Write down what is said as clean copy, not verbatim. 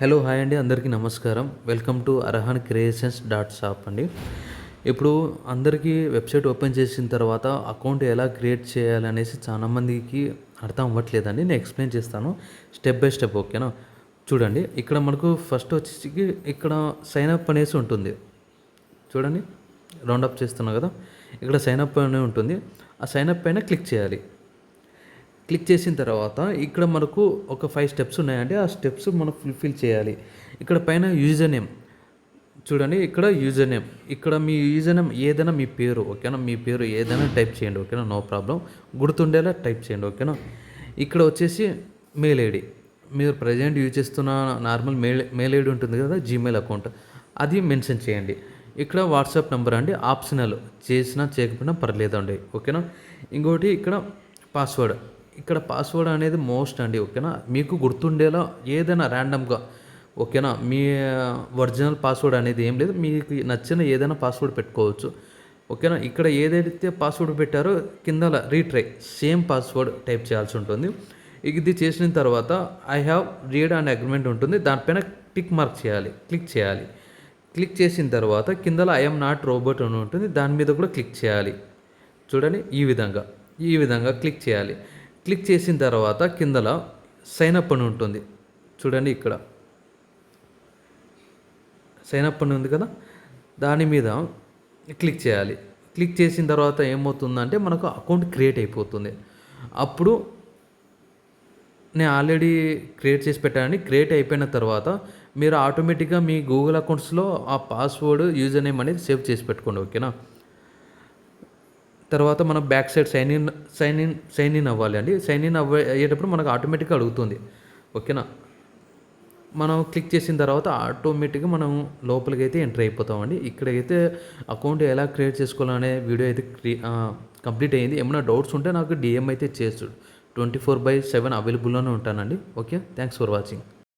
Hello hi అండి, అందరికీ నమస్కారం. Welcome to Arhan creations dot shop అండి. ఇప్పుడు అందరికీ వెబ్సైట్ ఓపెన్ చేసిన తర్వాత అకౌంట్ ఎలా క్రియేట్ చేయాలనేసి చాలామందికి అర్థం అవ్వట్లేదండి. నేను ఎక్స్ప్లెయిన్ చేస్తాను స్టెప్ బై స్టెప్, ఓకేనా? చూడండి, ఇక్కడ మనకు ఫస్ట్ వచ్చేసి ఇక్కడ సైన్ అప్ అనేసి ఉంటుంది. చూడండి, రౌండ్ అప్ చేస్తున్నాం కదా, ఇక్కడ సైన్ అప్ అనే ఉంటుంది. ఆ సైన్ అప్ పైన క్లిక్ చేయాలి. క్లిక్ చేసిన తర్వాత ఇక్కడ మనకు ఒక 5 స్టెప్స్ ఉన్నాయండి. ఆ స్టెప్స్ మనం ఫుల్ఫిల్ చేయాలి. ఇక్కడ పైన యూజర్ నేమ్ చూడండి, ఇక్కడ యూజర్ నేమ్, ఇక్కడ మీ యూజర్ నేమ్ ఏదైనా మీ పేరు, ఓకేనా? మీ పేరు ఏదైనా టైప్ చేయండి, ఓకేనా? నో ప్రాబ్లం, గుర్తుండేలా టైప్ చేయండి, ఓకేనా? ఇక్కడ వచ్చేసి మెయిల్ ఐడి, మీరు ప్రజెంట్ యూజ్ చేస్తున్న నార్మల్ మెయిల్ ఐడి ఉంటుంది కదా, జీమెయిల్ అకౌంట్, అది మెన్షన్ చేయండి. ఇక్కడ వాట్సాప్ నెంబర్ అండి, ఆప్షనల్, చేసినా చేయకపోయినా పర్లేదండి, ఓకేనా? ఇంకోటి ఇక్కడ పాస్వర్డ్, ఇక్కడ పాస్వర్డ్ అనేది మోస్ట్ అండి, ఓకేనా? మీకు గుర్తుండేలా ఏదైనా ర్యాండమ్గా, ఓకేనా? మీ ఒరిజినల్ పాస్వర్డ్ అనేది ఏం లేదు, మీకు నచ్చిన ఏదైనా పాస్వర్డ్ పెట్టుకోవచ్చు, ఓకేనా? ఇక్కడ ఏదైతే పాస్వర్డ్ పెట్టారో కింద రీట్రై సేమ్ పాస్వర్డ్ టైప్ చేయాల్సి ఉంటుంది. ఇది చేసిన తర్వాత I have read and agreement ఉంటుంది, దానిపైన టిక్ మార్క్ చేయాలి, క్లిక్ చేయాలి. క్లిక్ చేసిన తర్వాత కిందలో ఐఎమ్ నాట్ రోబోట్ అని ఉంటుంది, దాని మీద కూడా క్లిక్ చేయాలి. చూడండి, ఈ విధంగా క్లిక్ చేయాలి. క్లిక్ చేసిన తర్వాత కిందలో సైన్ అప్ అని ఉంటుంది. చూడండి, ఇక్కడ సైన్ అప్ అని ఉంది కదా, దాని మీద క్లిక్ చేయాలి. క్లిక్ చేసిన తర్వాత ఏమవుతుందంటే మనకు అకౌంట్ క్రియేట్ అయిపోతుంది. అప్పుడు నేను ఆల్రెడీ క్రియేట్ చేసి పెట్టానండి. క్రియేట్ అయిపోయిన తర్వాత మీరు ఆటోమేటిక్గా మీ గూగుల్ అకౌంట్స్లో ఆ పాస్వర్డ్ యూజర్ నేమ్ అనేది సేవ్ చేసి పెట్టుకోండి, ఓకేనా? తర్వాత మనం బ్యాక్ సైడ్ సైన్ ఇన్ అవ్వాలి అండి. సైన్ ఇన్ అయ్యేటప్పుడు మనకు ఆటోమేటిక్గా అడుగుతుంది, ఓకేనా? మనం క్లిక్ చేసిన తర్వాత ఆటోమేటిక్గా మనం లోపలికి అయితే ఎంటర్ అయిపోతామండి. ఇక్కడైతే అకౌంట్ ఎలా క్రియేట్ చేసుకోవాలనే వీడియో అయితే కంప్లీట్ అయ్యింది. ఏమైనా డౌట్స్ ఉంటే నాకు డిఎం అయితే చేయొచ్చు. 24/7 అవైలబుల్లోనే ఉంటానండి. Okay, thanks for watching.